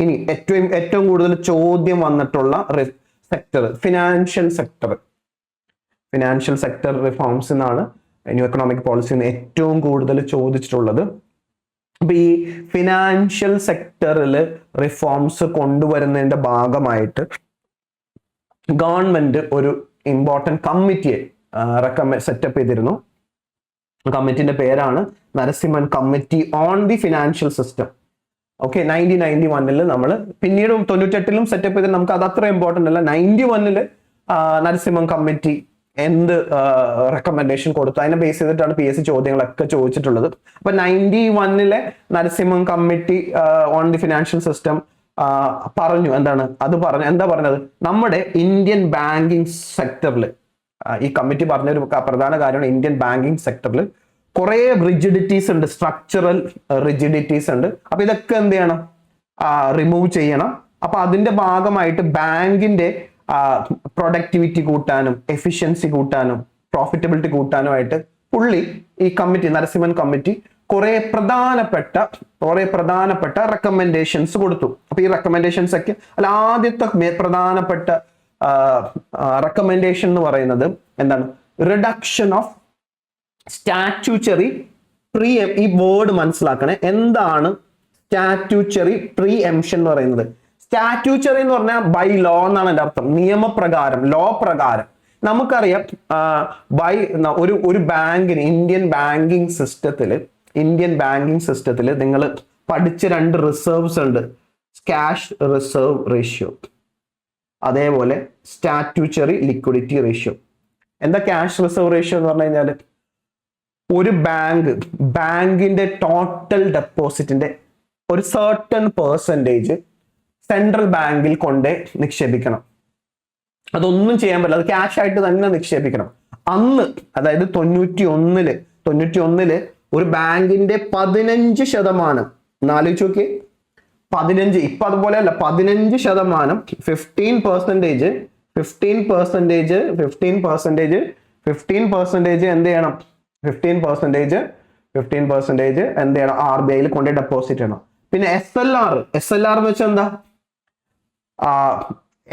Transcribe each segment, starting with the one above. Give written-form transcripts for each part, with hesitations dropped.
ഇനി ഏറ്റവും കൂടുതൽ ചോദ്യം വന്നിട്ടുള്ള സെക്ടർ ഫിനാൻഷ്യൽ സെക്ടർ റിഫോംസ് എന്നാണ് ന്യൂ എക്കണോമിക് പോളിസിയിൽ നിന്ന് ഏറ്റവും കൂടുതൽ ചോദിച്ചിട്ടുള്ളത്. അപ്പൊ ഈ ഫിനാൻഷ്യൽ സെക്ടറിൽ റിഫോംസ് കൊണ്ടുവരുന്നതിന്റെ ഭാഗമായിട്ട് ഗവൺമെന്റ് ഒരു ഇമ്പോർട്ടൻറ്റ് കമ്മിറ്റിയെ സെറ്റപ്പ് ചെയ്തിരുന്നു. കമ്മിറ്റിന്റെ പേരാണ് Narasimhan committee on the financial system. Okay, 1991 നമ്മൾ പിന്നീട് 98 സെറ്റപ്പ് ചെയ്തിട്ട് നമുക്ക് അത് അത്ര ഇമ്പോർട്ടൻ്റ് അല്ല. 91 നരസിംഹൻ കമ്മിറ്റി എന്ത് റെക്കമെൻഡേഷൻ കൊടുത്തു അതിനെ ബേസ് ചെയ്തിട്ടാണ് PSC ചോദ്യങ്ങളൊക്കെ ചോദിച്ചിട്ടുള്ളത്. അപ്പൊ 91 Narasimhan committee on the financial system പറഞ്ഞു എന്താ പറഞ്ഞത്, നമ്മുടെ ഇന്ത്യൻ ബാങ്കിങ് സെക്ടറിൽ ഈ കമ്മിറ്റി പറഞ്ഞൊരു പ്രധാന കാര്യമാണ് ഇന്ത്യൻ ബാങ്കിങ് സെക്ടറിൽ കുറെ റിജിഡിറ്റീസ് ഉണ്ട്, സ്ട്രക്ചറൽ റിജിഡിറ്റീസ് ഉണ്ട്. അപ്പൊ ഇതൊക്കെ എന്ത് ചെയ്യണം, റിമൂവ് ചെയ്യണം. അപ്പൊ അതിന്റെ ഭാഗമായിട്ട് ബാങ്കിന്റെ പ്രൊഡക്ടിവിറ്റി കൂട്ടാനും എഫിഷ്യൻസി കൂട്ടാനും പ്രോഫിറ്റബിലിറ്റി കൂട്ടാനുമായിട്ട് ഈ കമ്മിറ്റി നരസിംഹൻ കമ്മിറ്റി കുറെ പ്രധാനപ്പെട്ട റെക്കമെൻഡേഷൻസ് കൊടുത്തു. അപ്പൊ ഈ റെക്കമെൻഡേഷൻസ് ഒക്കെ ആദ്യത്തെ പ്രധാനപ്പെട്ട റെക്കമെൻഡേഷൻ എന്ന് പറയുന്നത് എന്താണ്, റിഡക്ഷൻ ഓഫ് സ്റ്റാറ്റ്യൂച്ചറി ഈ വേർഡ് മനസ്സിലാക്കണേ. എന്താണ് സ്റ്റാറ്റ്യൂച്ചറി പ്രീഎംഷൻ എന്ന് പറയുന്നത്? സ്റ്റാറ്റ്യൂച്ചറി എന്ന് പറഞ്ഞാൽ ബൈ ലോ എന്നാണ് എൻ്റെ അർത്ഥം, നിയമപ്രകാരം, ലോ പ്രകാരം. നമുക്കറിയാം ഒരു ബാങ്കിന് ഇന്ത്യൻ ബാങ്കിങ് സിസ്റ്റത്തിൽ നിങ്ങൾ പഠിച്ച 2 റിസർവ്സ് ഉണ്ട്, ക്യാഷ് റിസർവ് റേഷ്യോ, അതേപോലെ സ്റ്റാറ്റ്യൂച്ചറി ലിക്വിഡിറ്റി റേഷ്യോ. എന്താ ക്യാഷ് റിസർവ് റേഷ്യോ എന്ന് പറഞ്ഞു കഴിഞ്ഞാൽ ഒരു ബാങ്കിന്റെ ടോട്ടൽ ഡെപ്പോസിറ്റിന്റെ ഒരു സർട്ടൺ പെർസെൻറ്റേജ് സെൻട്രൽ ബാങ്കിൽ കൊണ്ട് നിക്ഷേപിക്കണം. അതൊന്നും ചെയ്യാൻ പറ്റില്ല, അത് ക്യാഷ് ആയിട്ട് തന്നെ നിക്ഷേപിക്കണം. അന്ന് അതായത് 91 ഒരു ബാങ്കിന്റെ 15%, ആലോചിച്ച് നോക്കി, 15, ഇപ്പൊ അതുപോലെ അല്ല, 15%, 15% എന്ത് ചെയ്യണം, 15% എന്ത് ചെയ്യണം, RBI കൊണ്ട് ഡെപ്പോസിറ്റ് ചെയ്യണം. പിന്നെ SLR എന്ന് വെച്ചാൽ എന്താ,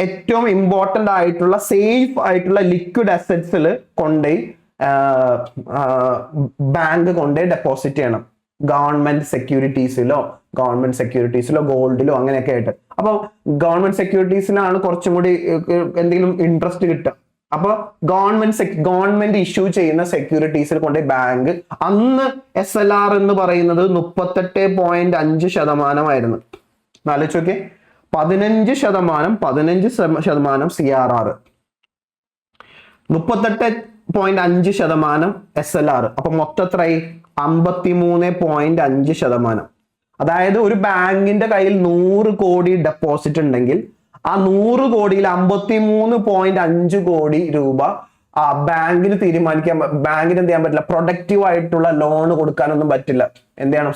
ഏറ്റവും ഇമ്പോർട്ടന്റ് ആയിട്ടുള്ള സേഫ് ആയിട്ടുള്ള ലിക്വിഡ് അസറ്റ്സിൽ കൊണ്ടുപോയി ബാങ്ക് കൊണ്ടുപോയി ഡെപ്പോസിറ്റ് ചെയ്യണം. ഗവൺമെന്റ് സെക്യൂരിറ്റീസിലോ ഗോൾഡിലോ അങ്ങനെയൊക്കെ ആയിട്ട്. അപ്പൊ ഗവൺമെന്റ് സെക്യൂരിറ്റീസിലാണ് കുറച്ചും കൂടി എന്തെങ്കിലും ഇൻട്രസ്റ്റ് കിട്ടുക. അപ്പൊ ഗവൺമെന്റ് ഇഷ്യൂ ചെയ്യുന്ന സെക്യൂരിറ്റീസിൽ കൊണ്ട് ബാങ്ക്, അന്ന് SLR എന്ന് പറയുന്നത് 38.5% ആയിരുന്നു. ആലോചിച്ച് നോക്കിയേ, 15% CRR, 38.5% SLR. അപ്പൊ മൊത്തം എത്രയായി, 53.5%. അതായത് ഒരു ബാങ്കിന്റെ കയ്യിൽ 100 കോടി ഡെപ്പോസിറ്റ് ഉണ്ടെങ്കിൽ ആ 100 കോടിയിൽ 53.5 കോടി രൂപ ബാങ്കിന് ബാങ്കിന് എന്ത് ചെയ്യാൻ പറ്റില്ല, പ്രൊഡക്റ്റീവ് ആയിട്ടുള്ള ലോൺ കൊടുക്കാനൊന്നും പറ്റില്ല. എന്ത് ചെയ്യണം,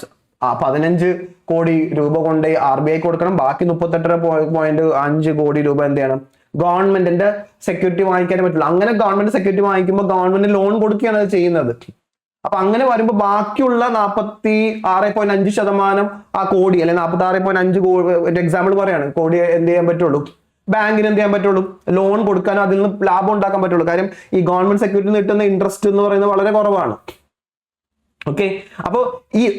15 കോടി രൂപ കൊണ്ട് RBI കൊടുക്കണം, ബാക്കി 38.5 കോടി രൂപ എന്ത് ചെയ്യണം, ഗവൺമെന്റിന്റെ സെക്യൂരിറ്റി വാങ്ങിക്കാൻ പറ്റില്ല. അങ്ങനെ ഗവൺമെന്റ് സെക്യൂരിറ്റി വാങ്ങിക്കുമ്പോൾ ഗവൺമെന്റ് ലോൺ കൊടുക്കുകയാണ് അത് ചെയ്യുന്നത്. അപ്പൊ അങ്ങനെ വരുമ്പോൾ ബാക്കിയുള്ള 46.5% ആ കോടി, അല്ലെങ്കിൽ 46.5 കോടി, ഒരു എക്സാമ്പിൾ പറയാണ്, കോടി എന്ത് ചെയ്യാൻ പറ്റുള്ളൂ, ബാങ്കിന് എന്ത് ചെയ്യാൻ പറ്റുള്ളൂ, ലോൺ കൊടുക്കാനും അതിൽ നിന്ന് ലാഭം ഉണ്ടാക്കാൻ പറ്റുള്ളൂ. കാര്യം ഈ ഗവൺമെന്റ് സെക്യൂരിറ്റി കിട്ടുന്ന ഇൻട്രസ്റ്റ് എന്ന് പറയുന്നത് വളരെ കുറവാണ്. ഓക്കെ, അപ്പൊ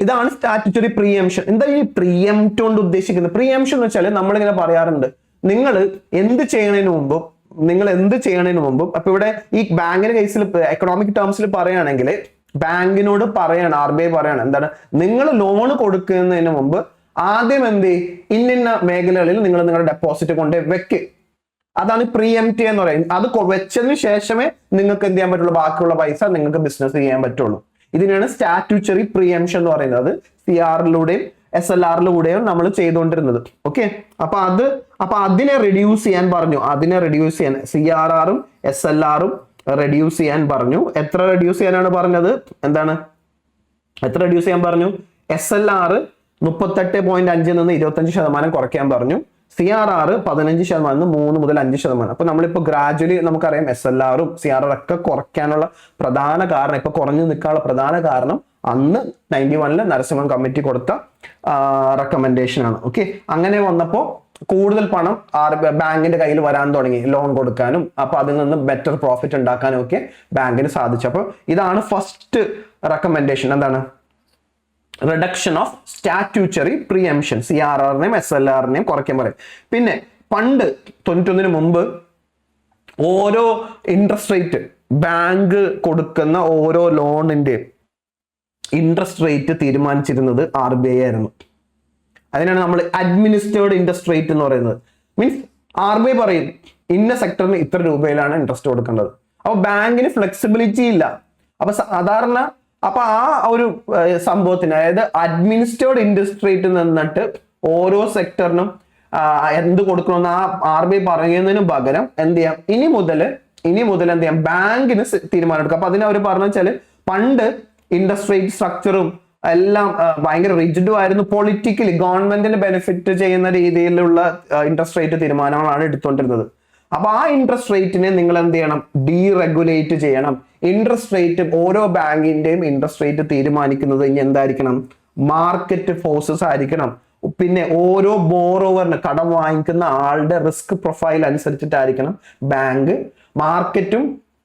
ഇതാണ് സ്റ്റാറ്റ്യൂട്ടറി പ്രീഎംഷൻ. എന്താ ഈ പ്രീഎംപ്റ്റ് കൊണ്ട് ഉദ്ദേശിക്കുന്നത്? പ്രീഎംഷൻ എന്ന് വെച്ചാൽ നമ്മളിങ്ങനെ പറയാറുണ്ട്, നിങ്ങൾ എന്ത് ചെയ്യുന്നതിന് മുമ്പും അപ്പൊ ഇവിടെ ഈ ബാങ്കിന്റെ കേസിൽ എക്കണോമിക് ടേംസിൽ പറയുകയാണെങ്കിൽ ബാങ്കിനോട് പറയാണ്, RBI പറയാണ്, എന്താണ്, നിങ്ങൾ ലോൺ കൊടുക്കുന്നതിന് മുമ്പ് ആദ്യം എന്ത് ഇന്ന മേഖലകളിൽ നിങ്ങൾ നിങ്ങളുടെ ഡെപ്പോസിറ്റ് കൊണ്ട് വെക്ക്. അതാണ് പ്രീഎംപ്റ്റ് എന്ന് പറയുന്നത്. അത് വെച്ചതിന് ശേഷമേ നിങ്ങൾക്ക് എന്ത് ചെയ്യാൻ പറ്റുള്ളൂ, ബാക്കിയുള്ള പൈസ നിങ്ങൾക്ക് ബിസിനസ് ചെയ്യാൻ പറ്റുള്ളൂ. ഇതിനാണ് സ്റ്റാറ്റ്യൂച്ചറി പ്രീഎംപ്ഷൻ എന്ന് പറയുന്നത്. CR-ലൂടെയും SLR-ലൂടെയും നമ്മൾ ചെയ്തുകൊണ്ടിരുന്നത്. ഓക്കെ, അപ്പൊ അതിനെ റെഡ്യൂസ് ചെയ്യാൻ പറഞ്ഞു. CRR-ഉം SLR-ഉം റെഡ്യൂസ് ചെയ്യാൻ പറഞ്ഞു. എത്ര റെഡ്യൂസ് ചെയ്യാനാണ് പറഞ്ഞത്? എത്ര റെഡ്യൂസ് ചെയ്യാൻ പറഞ്ഞു? SLR 38.5 നിന്ന് 25% കുറയ്ക്കാൻ പറഞ്ഞു. CRR 15% 3 മുതൽ 5%. അപ്പൊ നമ്മളിപ്പോ ഗ്രാജുവലി നമുക്കറിയാം SLR-ഉം CRR ഒക്കെ കുറയ്ക്കാനുള്ള പ്രധാന കാരണം, ഇപ്പൊ കുറഞ്ഞു നിൽക്കാനുള്ള പ്രധാന കാരണം അന്ന് 91 നരസിംഹൻ കമ്മിറ്റി കൊടുത്ത റെക്കമെൻഡേഷൻ ആണ്. ഓക്കെ, അങ്ങനെ വന്നപ്പോൾ കൂടുതൽ പണം ബാങ്കിന്റെ കയ്യിൽ വരാൻ തുടങ്ങി ലോൺ കൊടുക്കാനും. അപ്പൊ അതിൽ നിന്ന് ബെറ്റർ പ്രോഫിറ്റ് ഉണ്ടാക്കാനും ഒക്കെ ബാങ്കിന് സാധിച്ചു. അപ്പൊ ഇതാണ് ഫസ്റ്റ് റെക്കമെൻഡേഷൻ. എന്താണ്? റിഡക്ഷൻ ഓഫ് സ്റ്റാറ്റ്യൂച്ചറി പ്രിയംഷൻ, CRR-നെയും SLR-നെയും കുറയ്ക്കാൻ പറയും. പിന്നെ പണ്ട് 91 മുമ്പ് ഓരോ ഇൻട്രസ്റ്റ് റേറ്റ്, ബാങ്ക് കൊടുക്കുന്ന ഓരോ ലോണിന്റെ ഇൻട്രസ്റ്റ് റേറ്റ് തീരുമാനിച്ചിരുന്നത് RBI ആയിരുന്നു. അതിനാണ് നമ്മൾ അഡ്മിനിസ്ട്രേർഡ് ഇൻട്രസ്റ്റ് റേറ്റ് എന്ന് പറയുന്നത്. മീൻസ് RBI പറയും ഇന്ന സെക്ടറിന് ഇത്ര രൂപയിലാണ് ഇൻട്രസ്റ്റ് കൊടുക്കേണ്ടത്. അപ്പൊ ബാങ്കിന് ഫ്ലെക്സിബിലിറ്റി ഇല്ല. അപ്പൊ സാധാരണ അപ്പൊ ആ ഒരു സംഭവത്തിന്, അതായത് അഡ്മിനിസ്ട്രേർഡ് ഇൻട്രസ്റ്റ് റേറ്റ് നിന്നിട്ട് ഓരോ സെക്ടറിനും എന്ത് കൊടുക്കണമെന്ന് RBI പറയുന്നതിന് പകരം എന്ത് ചെയ്യാം, ഇനി മുതൽ എന്ത് ചെയ്യാം, ബാങ്കിന് തീരുമാനം എടുക്കാം. അപ്പൊ അതിന് അവർ പറഞ്ഞു വെച്ചാല് പണ്ട് ഇൻട്രസ്റ്റ് റേറ്റ് സ്ട്രക്ചറും എല്ലാം ഭയങ്കര റിജിഡും ആയിരുന്നു. പൊളിറ്റിക്കലി ഗവൺമെന്റിന് ബെനിഫിറ്റ് ചെയ്യുന്ന രീതിയിലുള്ള ഇൻട്രസ്റ്റ് റേറ്റ് തീരുമാനങ്ങളാണ് എടുത്തുകൊണ്ടിരുന്നത്. അപ്പൊ ആ ഇൻട്രസ്റ്റ് റേറ്റിനെ നിങ്ങൾ എന്ത് ചെയ്യണം, ഡീറെഗുലേറ്റ് ചെയ്യണം. ഇൻട്രസ്റ്റ് റേറ്റ്, ഓരോ ബാങ്കിന്റെയും ഇൻട്രസ്റ്റ് റേറ്റ് തീരുമാനിക്കുന്നത് ഇനി എന്തായിരിക്കണം, മാർക്കറ്റ് ഫോഴ്സസ് ആയിരിക്കണം. പിന്നെ ഓരോ ബോറോവറിന്, കടം വാങ്ങിക്കുന്ന ആളുടെ റിസ്ക് പ്രൊഫൈൽ അനുസരിച്ചിട്ടായിരിക്കണം ബാങ്ക്, മാർക്കറ്റും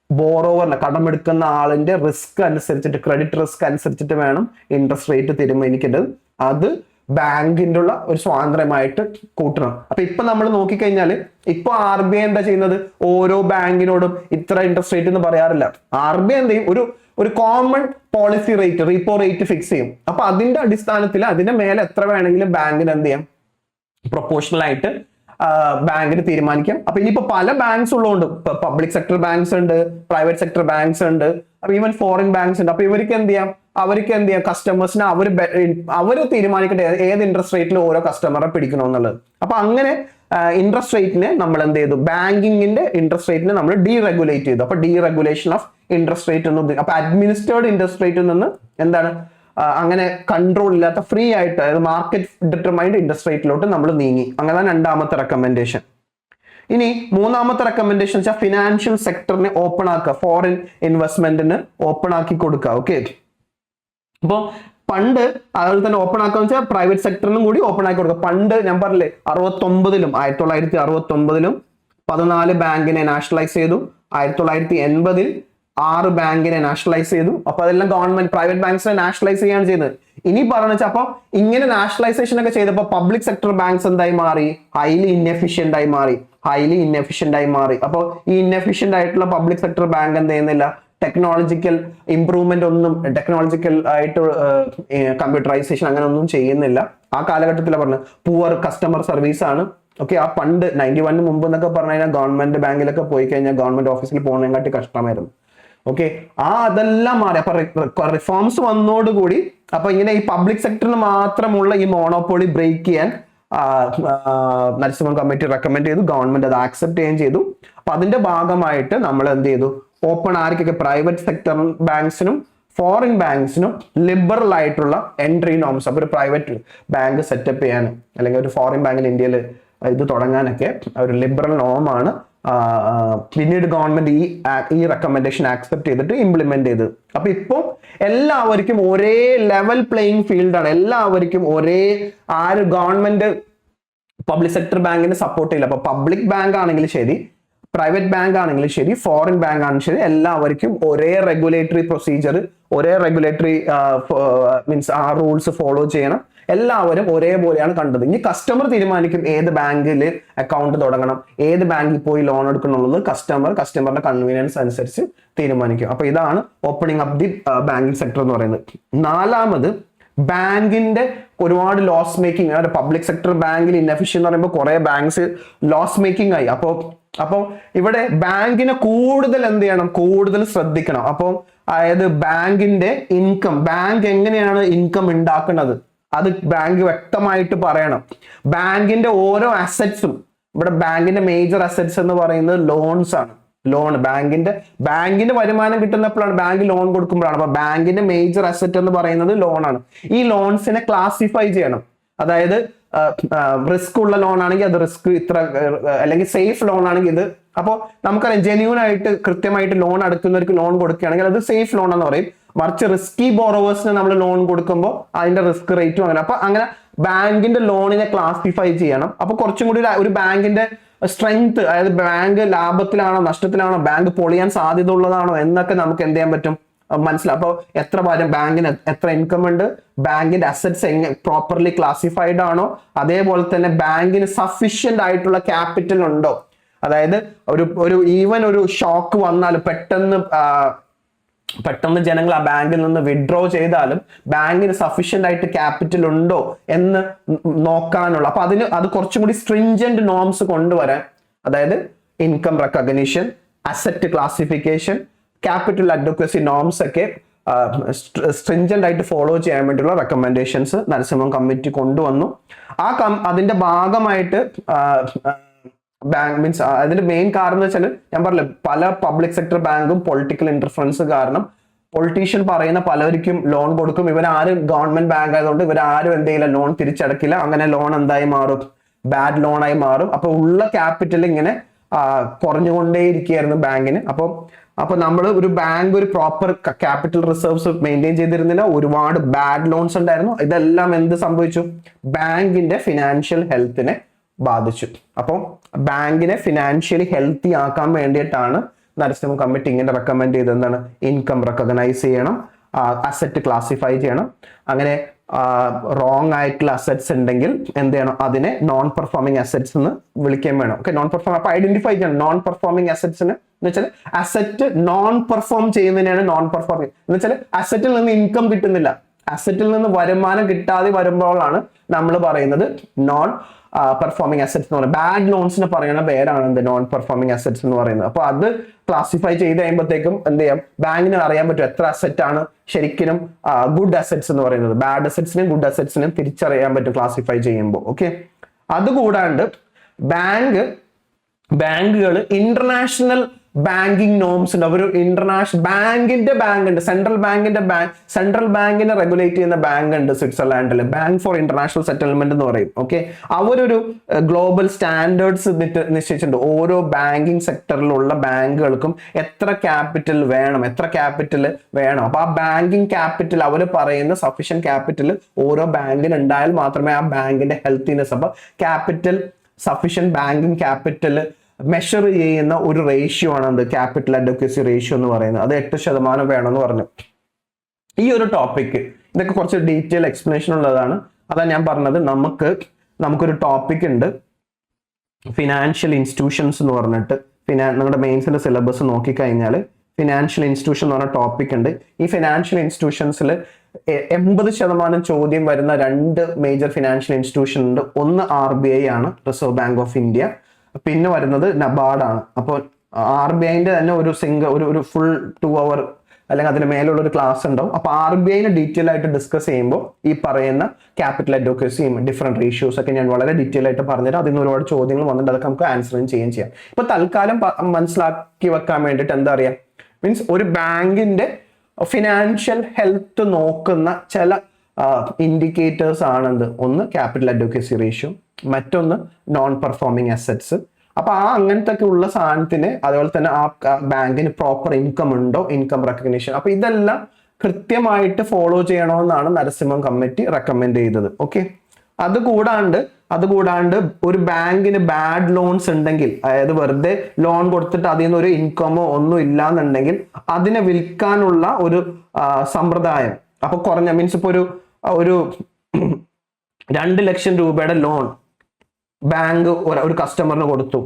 ബോറോവറിന്, കടമെടുക്കുന്ന ആളിന്റെ റിസ്ക് അനുസരിച്ചിട്ട്, ക്രെഡിറ്റ് റിസ്ക് അനുസരിച്ചിട്ട് വേണം ഇൻട്രസ്റ്റ് റേറ്റ് തീരുമാനിക്കേണ്ടത്. അത് ബാങ്കിന്റെ ഉള്ള ഒരു സ്വാതന്ത്ര്യമായിട്ട് കൂട്ടണം. അപ്പൊ ഇപ്പൊ നമ്മൾ നോക്കിക്കഴിഞ്ഞാൽ ഇപ്പൊ RBI എന്താ ചെയ്യുന്നത്, ഓരോ ബാങ്കിനോടും ഇത്ര ഇൻട്രസ്റ്റ് റേറ്റ് എന്ന് പറയാറില്ല. RBI എന്ത് ചെയ്യും, ഒരു common policy rate, repo rate fix ചെയ്യും. അപ്പൊ അതിന്റെ അടിസ്ഥാനത്തിൽ അതിന്റെ മേലെ എത്ര വേണമെങ്കിലും ബാങ്കിന് എന്ത് ചെയ്യാം, പ്രൊപ്പോർഷണൽ ആയിട്ട് ബാങ്കിന് തീരുമാനിക്കാം. അപ്പൊ ഇനിയിപ്പോ പല ബാങ്ക്സ് ഉള്ളതുകൊണ്ട്, പബ്ലിക് സെക്ടർ ബാങ്ക്സ് ഉണ്ട്, പ്രൈവറ്റ് സെക്ടർ ബാങ്ക്സ് ഉണ്ട്, അപ്പൊ ഈവൻ ഫോറിൻ ബാങ്ക്സ് ഉണ്ട്. അപ്പൊ അവർക്ക് എന്ത് ചെയ്യാം, കസ്റ്റമേഴ്സിന് അവര് തീരുമാനിക്കട്ടെ ഏത് ഇൻട്രസ്റ്റ് റേറ്റിൽ ഓരോ കസ്റ്റമറെ പിടിക്കണമെന്നുള്ളത്. അപ്പൊ അങ്ങനെ ഇൻട്രസ്റ്റ് റേറ്റിനെ നമ്മൾ എന്ത് ചെയ്തു, ബാങ്കിങ്ങിന്റെ ഇൻട്രസ്റ്റ് റേറ്റിനെ നമ്മൾ ഡീറെഗുലേറ്റ് ചെയ്തു. അപ്പൊ ഡീറെഗുലേഷൻ ഓഫ് ഇൻട്രസ്റ്റ് റേറ്റ് എന്ന്, അപ്പൊ അഡ്മിനിസ്ട്രേർഡ് ഇൻട്രസ്റ്റ് റേറ്റിൽ നിന്ന് എന്താണ്, അങ്ങനെ കൺട്രോൾ ഇല്ലാത്ത ഫ്രീ ആയിട്ട്, അതായത് മാർക്കറ്റ് ഡിറ്റർമൈൻഡ് ഇൻട്രസ്റ്റ് റേറ്റിലോട്ട് നമ്മൾ നീങ്ങി. അങ്ങനെ രണ്ടാമത്തെ റെക്കമെൻഡേഷൻ. ഇനി മൂന്നാമത്തെ റെക്കമെൻഡേഷൻ വെച്ചാൽ ഫിനാൻഷ്യൽ സെക്ടറിനെ ഓപ്പൺ ആക്കുക, ഫോറിൻ ഇൻവെസ്റ്റ്മെന്റിന് ഓപ്പൺ ആക്കി കൊടുക്കുക. ഓക്കെ, അപ്പൊ പണ്ട് അതുപോലെ തന്നെ ഓപ്പൺ ആക്കുക വെച്ചാൽ പ്രൈവറ്റ് സെക്ടറിനും കൂടി ഓപ്പൺ ആക്കി കൊടുക്കുക. പണ്ട് ഞാൻ പറഞ്ഞില്ലേ 1969 14 ബാങ്കിനെ നാഷണലൈസ് ചെയ്തു. 1980 6 ബാങ്കിനെ നാഷണലൈസ് ചെയ്തു. അപ്പൊ അതെല്ലാം ഗവൺമെന്റ്, പ്രൈവറ്റ് ബാങ്ക്സിനെ നാഷണലൈസ് ചെയ്യാണ് ചെയ്യുന്നത്. ഇനി പറഞ്ഞു വെച്ചാൽ അപ്പൊ ഇങ്ങനെ നാഷണലൈസേഷൻ ഒക്കെ ചെയ്തപ്പോ പബ്ലിക് സെക്ടർ ബാങ്ക്സ് എന്തായി മാറി, ഹൈലി ഇൻഎഫിഷ്യന്റ് ആയി മാറി. അപ്പൊ ഈ ഇൻഎഫിഷ്യന്റ് ആയിട്ടുള്ള പബ്ലിക് സെക്ടർ ബാങ്ക് എന്ത് ചെയ്യുന്നില്ല, ടെക്നോളജിക്കൽ ഇംപ്രൂവ്മെന്റ് ഒന്നും, ടെക്നോളജിക്കൽ ആയിട്ട് കമ്പ്യൂട്ടറൈസേഷൻ അങ്ങനെ ഒന്നും ചെയ്യുന്നില്ല. ആ കാലഘട്ടത്തിലാണ് പറഞ്ഞത് പുവർ കസ്റ്റമർ സർവീസ് ആണ്. ഓക്കെ, ആ പണ്ട് 91 മുമ്പ് എന്നൊക്കെ പറഞ്ഞു കഴിഞ്ഞാൽ ഗവൺമെന്റ് ബാങ്കിലൊക്കെ പോയി കഴിഞ്ഞാൽ ഗവൺമെന്റ് ഓഫീസിൽ പോകുന്നതിനെക്കാട്ടി കഷ്ടമായിരുന്നു. ഓക്കെ, അതെല്ലാം മാറി. അപ്പൊ റിഫോംസ് വന്നോടുകൂടി അപ്പൊ ഇങ്ങനെ ഈ പബ്ലിക് സെക്ടറിന് മാത്രമുള്ള ഈ മോണോപോളി ബ്രേക്ക് ചെയ്യാൻ നരസിംഹൻ കമ്മിറ്റി റെക്കമെൻഡ് ചെയ്തു. ഗവൺമെന്റ് അത് ആക്സെപ്റ്റ് ചെയ്യുകയും ചെയ്തു. അപ്പൊ അതിന്റെ ഭാഗമായിട്ട് നമ്മൾ എന്ത് ചെയ്തു, ഓപ്പൺ ആർക്കൊക്കെ, പ്രൈവറ്റ് സെക്ടർ ബാങ്ക്സിനും ഫോറിൻ ബാങ്ക്സിനും ലിബറൽ ആയിട്ടുള്ള എൻട്രി നോംസ്. അപ്പൊ ഒരു പ്രൈവറ്റ് ബാങ്ക് സെറ്റപ്പ് ചെയ്യാൻ അല്ലെങ്കിൽ ഒരു ഫോറിൻ ബാങ്കിന് ഇന്ത്യയിൽ ഇത് തുടങ്ങാനൊക്കെ ഒരു ലിബറൽ നോമാണ് പിന്നീട് ഗവൺമെന്റ് ഈ റെക്കമെൻഡേഷൻ ആക്സെപ്റ്റ് ചെയ്തിട്ട് ഇംപ്ലിമെന്റ് ചെയ്തത്. അപ്പൊ ഇപ്പൊ എല്ലാവർക്കും ഒരേ ലെവൽ പ്ലേയിങ് ഫീൽഡാണ്. എല്ലാവർക്കും ഒരേ, ആര് ഗവൺമെന്റ് പബ്ലിക് സെക്ടർ ബാങ്കിന് സപ്പോർട്ട് ചെയ്യില്ല. അപ്പൊ പബ്ലിക് ബാങ്ക് ആണെങ്കിലും ശരി, പ്രൈവറ്റ് ബാങ്ക് ആണെങ്കിലും ശരി, ഫോറിൻ ബാങ്ക് ആണെങ്കിലും ശരി, എല്ലാവർക്കും ഒരേ റെഗുലേറ്ററി പ്രൊസീജിയർ, ഒരേ റെഗുലേറ്ററി മീൻസ് ആ റൂൾസ് ഫോളോ ചെയ്യണം. എല്ലാവരും ഒരേപോലെയാണ് കണ്ടത്. ഇനി കസ്റ്റമർ തീരുമാനിക്കും ഏത് ബാങ്കിൽ അക്കൗണ്ട് തുടങ്ങണം, ഏത് ബാങ്കിൽ പോയി ലോൺ എടുക്കണമെന്നുള്ളത് കസ്റ്റമറുടെ കൺവീനിയൻസ് അനുസരിച്ച് തീരുമാനിക്കും. അപ്പൊ ഇതാണ് opening up the banking sector എന്ന് പറയുന്നത്. നാലാമത്, ബാങ്കിന്റെ ഒരുപാട് ലോസ് മേക്കിംഗ്, പബ്ലിക് സെക്ടർ ബാങ്കിൽ ഇൻഎഫിഷ്യൻ എന്ന് പറയുമ്പോൾ കുറെ ബാങ്ക്സ് ലോസ് മേക്കിംഗ് ആയി. അപ്പൊ ഇവിടെ ബാങ്കിനെ കൂടുതൽ എന്ത് ചെയ്യണം, കൂടുതൽ ശ്രദ്ധിക്കണം. അപ്പൊ അതായത് ബാങ്കിന്റെ ഇൻകം, ബാങ്ക് എങ്ങനെയാണ് ഇൻകം ഉണ്ടാക്കുന്നത് അത് ബാങ്ക് വ്യക്തമായിട്ട് പറയണം. ബാങ്കിന്റെ ഓരോ അസറ്റ്സും, ഇവിടെ ബാങ്കിന്റെ മേജർ അസറ്റ്സ് എന്ന് പറയുന്നത് ലോൺസ് ആണ്. ലോൺ, ബാങ്കിന്റെ വരുമാനം കിട്ടുന്നപ്പോഴാണ്, ബാങ്ക് ലോൺ കൊടുക്കുമ്പോഴാണ്. അപ്പൊ ബാങ്കിന്റെ മേജർ അസറ്റ് എന്ന് പറയുന്നത് ലോൺ ആണ്. ഈ ലോൺസിനെ ക്ലാസിഫൈ ചെയ്യണം. അതായത് റിസ്ക് ഉള്ള ലോൺ ആണെങ്കിൽ അത് റിസ്ക് ഇത്ര, അല്ലെങ്കിൽ സേഫ് ലോൺ ആണെങ്കിൽ ഇത്. അപ്പോൾ നമുക്കറിയാം ജെന്യൂൻ ആയിട്ട് കൃത്യമായിട്ട് ലോൺ അടക്കുന്നവർക്ക് ലോൺ കൊടുക്കുകയാണെങ്കിൽ അത് സേഫ് ലോൺ എന്ന് പറയും. മറിച്ച് റിസ്കി ബോറോവേഴ്സിന് നമ്മൾ ലോൺ കൊടുക്കുമ്പോൾ അതിന്റെ റിസ്ക് റേറ്റും അങ്ങനെ. അപ്പൊ അങ്ങനെ ബാങ്കിന്റെ ലോണിനെ ക്ലാസിഫൈ ചെയ്യണം. അപ്പൊ കുറച്ചും കൂടി ഒരു ബാങ്കിന്റെ സ്ട്രെങ്ത്, അതായത് ബാങ്ക് ലാഭത്തിലാണോ നഷ്ടത്തിലാണോ, ബാങ്ക് പൊളിയാൻ സാധ്യത ഉള്ളതാണോ എന്നൊക്കെ നമുക്ക് എന്ത് ചെയ്യാൻ പറ്റും, മനസ്സിലാവും. അപ്പോൾ എത്ര ബാങ്കിന് എത്ര ഇൻകം ഉണ്ട്, ബാങ്കിന്റെ അസറ്റ്സ് പ്രോപ്പർലി ക്ലാസിഫൈഡ് ആണോ, അതേപോലെ തന്നെ ബാങ്കിന് സഫീഷ്യന്റ് ആയിട്ടുള്ള ക്യാപിറ്റൽ ഉണ്ടോ. അതായത് ഒരു ഈവൻ ഒരു ഷോക്ക് വന്നാൽ പെട്ടെന്ന് ജനങ്ങൾ ആ ബാങ്കിൽ നിന്ന് വിഡ്രോ ചെയ്താലും ബാങ്കിന് സഫീഷ്യന്റ് ആയിട്ട് ക്യാപിറ്റൽ ഉണ്ടോ എന്ന് നോക്കാനുള്ള, അപ്പൊ അത് കുറച്ചും കൂടി സ്ട്രിഞ്ചന്റ് നോംസ് കൊണ്ടുവരാൻ, അതായത് income recognition, asset classification, capital advocacy norms ഒക്കെ സ്ട്രിഞ്ചന്റ് ആയിട്ട് ഫോളോ ചെയ്യാൻ വേണ്ടിയുള്ള റെക്കമെൻഡേഷൻസ് നരസിംഹം കമ്മിറ്റി കൊണ്ടുവന്നു. അതിന്റെ ഭാഗമായിട്ട് ബാങ്ക് മീൻസ് അതിന്റെ മെയിൻ കാരണം എന്ന് വെച്ചാൽ ഞാൻ പറഞ്ഞില്ല, പല പബ്ലിക് സെക്ടർ ബാങ്കും പൊളിറ്റിക്കൽ ഇന്റർഫറൻസ് കാരണം പൊളിറ്റീഷ്യൻ പറയുന്ന പലർക്കും ലോൺ കൊടുക്കും. ഇവരാരും ഗവൺമെന്റ് ബാങ്ക് ആയതുകൊണ്ട് ഇവരാരും എന്തെയില്ല, ലോൺ തിരിച്ചടക്കില്ല. അങ്ങനെ ലോൺ എന്തായി മാറും, ബാഡ് ലോൺ ആയി മാറും. അപ്പൊ ഉള്ള ക്യാപിറ്റൽ ഇങ്ങനെ കുറഞ്ഞുകൊണ്ടേയിരിക്കുകയായിരുന്നു ബാങ്കിന്. അപ്പൊ നമ്മൾ ഒരു ബാങ്ക് ഒരു പ്രോപ്പർ ക്യാപിറ്റൽ റിസർവ്സ് മെയിൻറ്റെയിൻ ചെയ്തിരുന്നില്ല, ഒരുപാട് ബാഡ് ലോൺസ് ഉണ്ടായിരുന്നു. ഇതെല്ലാം എന്ത് സംഭവിച്ചു, ബാങ്കിന്റെ ഫിനാൻഷ്യൽ ഹെൽത്തിനെ ബാധിച്ചു. അപ്പോൾ ബാങ്കിനെ ഫിനാൻഷ്യലി ഹെൽത്തി ആക്കാൻ വേണ്ടിയിട്ടാണ് നരസിംഹം കമ്മിറ്റി ഇങ്ങനെ റെക്കമെൻഡ് ചെയ്തത്. എന്താണ്, ഇൻകം റെക്കഗ്നൈസ് ചെയ്യണം, അസറ്റ് ക്ലാസിഫൈ ചെയ്യണം. അങ്ങനെ റോങ് ആയിട്ടുള്ള അസറ്റ്സ് ഉണ്ടെങ്കിൽ എന്ത് ചെയ്യണം, അതിനെ നോൺ പെർഫോമിംഗ് അസറ്റ്സ് എന്ന് വിളിക്കാൻ വേണം. ഓക്കെ, നോൺ പെർഫോം അപ്പൊ ഐഡന്റിഫൈ ചെയ്യണം നോൺ പെർഫോമിംഗ് അസറ്റ്സിന് എന്ന് വെച്ചാൽ അസറ്റ് നോൺ പെർഫോം ചെയ്യുന്നതിനാണ് നോൺ പെർഫോമിംഗ് എന്ന് വെച്ചാൽ അസറ്റിൽ നിന്ന് ഇൻകം കിട്ടുന്നില്ല, അസറ്റിൽ നിന്ന് വരുമാനം കിട്ടാതെ വരുമ്പോഴാണ് നമ്മൾ പറയുന്നത് നോൺ പെർഫോമിംഗ് അസറ്റ്സ് എന്ന് പറയുന്നത്. ബാഡ് ലോൺസിന് പറയുന്ന പേരാണ് എന്ത്, നോൺ പെർഫോമിംഗ് അസറ്റ്സ് എന്ന് പറയുന്നത്. അപ്പൊ അത് ക്ലാസിഫൈ ചെയ്ത് കഴിയുമ്പോഴത്തേക്കും എന്ത് ചെയ്യാം, ബാങ്കിന് അറിയാൻ പറ്റും എത്ര അസറ്റ് ആണ് ശരിക്കും ഗുഡ് അസറ്റ്സ് എന്ന് പറയുന്നത്. ബാഡ് അസറ്റ്സിനും ഗുഡ് അസറ്റ്സിനും തിരിച്ചറിയാൻ പറ്റും ക്ലാസിഫൈ ചെയ്യുമ്പോൾ. ഓക്കെ, അതുകൂടാണ്ട് ബാങ്കുകൾ ഇന്റർനാഷണൽ ബാങ്കിങ് നോംസ് ഉണ്ട്. ഒരു ഇന്റർനാഷണൽ ബാങ്ക് ഉണ്ട്, സെൻട്രൽ ബാങ്കിനെ റെഗുലേറ്റ് ചെയ്യുന്ന ബാങ്ക് ഉണ്ട് സ്വിറ്റ്സർലാൻഡിൽ, ബാങ്ക് ഫോർ ഇന്റർനാഷണൽ സെറ്റിൽമെന്റ് എന്ന് പറയും. ഓക്കെ, അവരൊരു ഗ്ലോബൽ സ്റ്റാൻഡേർഡ്സ് നിശ്ചയിച്ചിട്ടുണ്ട്. ഓരോ ബാങ്കിങ് സെക്ടറിലുള്ള ബാങ്കുകൾക്കും എത്ര ക്യാപിറ്റൽ വേണം. അപ്പൊ ആ ബാങ്കിങ് ക്യാപിറ്റൽ അവർ പറയുന്ന സഫീഷ്യന്റ് ക്യാപിറ്റൽ ഓരോ ബാങ്കിന് ഉണ്ടായാൽ മാത്രമേ ആ ബാങ്കിന്റെ ഹെൽത്തിനെസ്, അപ്പൊ capital sufficient banking capital measure ചെയ്യുന്ന ഒരു റേഷ്യോ ആണ് എന്ത്, ക്യാപിറ്റൽ അഡ്വക്കസി റേഷ്യോ എന്ന് പറയുന്നത്. അത് 8% വേണമെന്ന് പറഞ്ഞു. ഈ ഒരു ടോപ്പിക് ഇതൊക്കെ കുറച്ച് ഡീറ്റെയിൽ എക്സ്പ്ലനേഷൻ ഉള്ളതാണ്. അതാ ഞാൻ പറഞ്ഞത്, നമുക്കൊരു ടോപ്പിക് ഉണ്ട് ഫിനാൻഷ്യൽ ഇൻസ്റ്റിറ്റ്യൂഷൻസ് എന്ന് പറഞ്ഞിട്ട്. നിങ്ങളുടെ മെയിൻസിന്റെ സിലബസ് നോക്കിക്കഴിഞ്ഞാൽ ഫിനാൻഷ്യൽ ഇൻസ്റ്റിറ്റ്യൂഷൻ എന്ന് പറഞ്ഞ ടോപ്പിക് ഉണ്ട്. ഈ ഫിനാൻഷ്യൽ ഇൻസ്റ്റിറ്റ്യൂഷൻസിൽ 80% ചോദ്യം വരുന്ന 2 മേജർ ഫിനാൻഷ്യൽ ഇൻസ്റ്റിറ്റ്യൂഷൻ ഉണ്ട്. ഒന്ന് RBI ആണ്, റിസർവ് ബാങ്ക് ഓഫ് ഇന്ത്യ. പിന്നെ വരുന്നത് നബാർഡാണ്. അപ്പോൾ RBIന്റെ തന്നെ ഒരു ഫുൾ 2 hour അല്ലെങ്കിൽ അതിന് മേലുള്ള ഒരു ക്ലാസ് ഉണ്ടാവും. അപ്പൊ RBIനെ ഡീറ്റെയിൽ ആയിട്ട് ഡിസ്കസ് ചെയ്യുമ്പോൾ ഈ പറയുന്ന ക്യാപിറ്റൽ അഡ്വക്കസിയും ഡിഫറെന്റ് റേഷ്യോസ് ഒക്കെ ഞാൻ വളരെ ഡീറ്റെയിൽ ആയിട്ട് പറഞ്ഞുതരാം. അതിന് ഒരുപാട് ചോദ്യങ്ങൾ വന്നിട്ട് അതൊക്കെ നമുക്ക് ആൻസറും ചെയ്യാം. ഇപ്പൊ തൽക്കാലം മനസ്സിലാക്കി വെക്കാൻ വേണ്ടിയിട്ട് എന്താ അറിയാം, മീൻസ് ഒരു ബാങ്കിന്റെ ഫിനാൻഷ്യൽ ഹെൽത്ത് നോക്കുന്ന ചില ഇൻഡിക്കേറ്റേഴ്സ് ആണെന്ത്, ഒന്ന് ക്യാപിറ്റൽ അഡ്വക്കസി റേഷ്യോ, മറ്റൊന്ന് നോൺ പെർഫോമിംഗ് അസറ്റ്സ്. അപ്പൊ അങ്ങനത്തെ ഒക്കെ ഉള്ള സാധനത്തിന്, അതുപോലെ തന്നെ ആ ബാങ്കിന് പ്രോപ്പർ ഇൻകം ഉണ്ടോ, ഇൻകം റെക്കഗ്നിഷൻ. അപ്പൊ ഇതെല്ലാം കൃത്യമായിട്ട് ഫോളോ ചെയ്യണമെന്നാണ് നരസിംഹം കമ്മിറ്റി റെക്കമെൻഡ് ചെയ്തത്. ഓക്കെ, അതുകൂടാണ്ട് ഒരു ബാങ്കിന് ബാഡ് ലോൺസ് ഉണ്ടെങ്കിൽ, അതായത് വെറുതെ ലോൺ കൊടുത്തിട്ട് അതിൽ നിന്ന് ഒരു ഇൻകമോ ഒന്നും ഇല്ലാന്നുണ്ടെങ്കിൽ അതിനെ വിൽക്കാനുള്ള ഒരു സമ്പ്രദായം. അപ്പൊ കുറഞ്ഞ മീൻസ് ഇപ്പൊ ഒരു 2 ലക്ഷം രൂപയുടെ ലോൺ ബാങ്ക് ഒരു കസ്റ്റമറിന് കൊടുത്തു.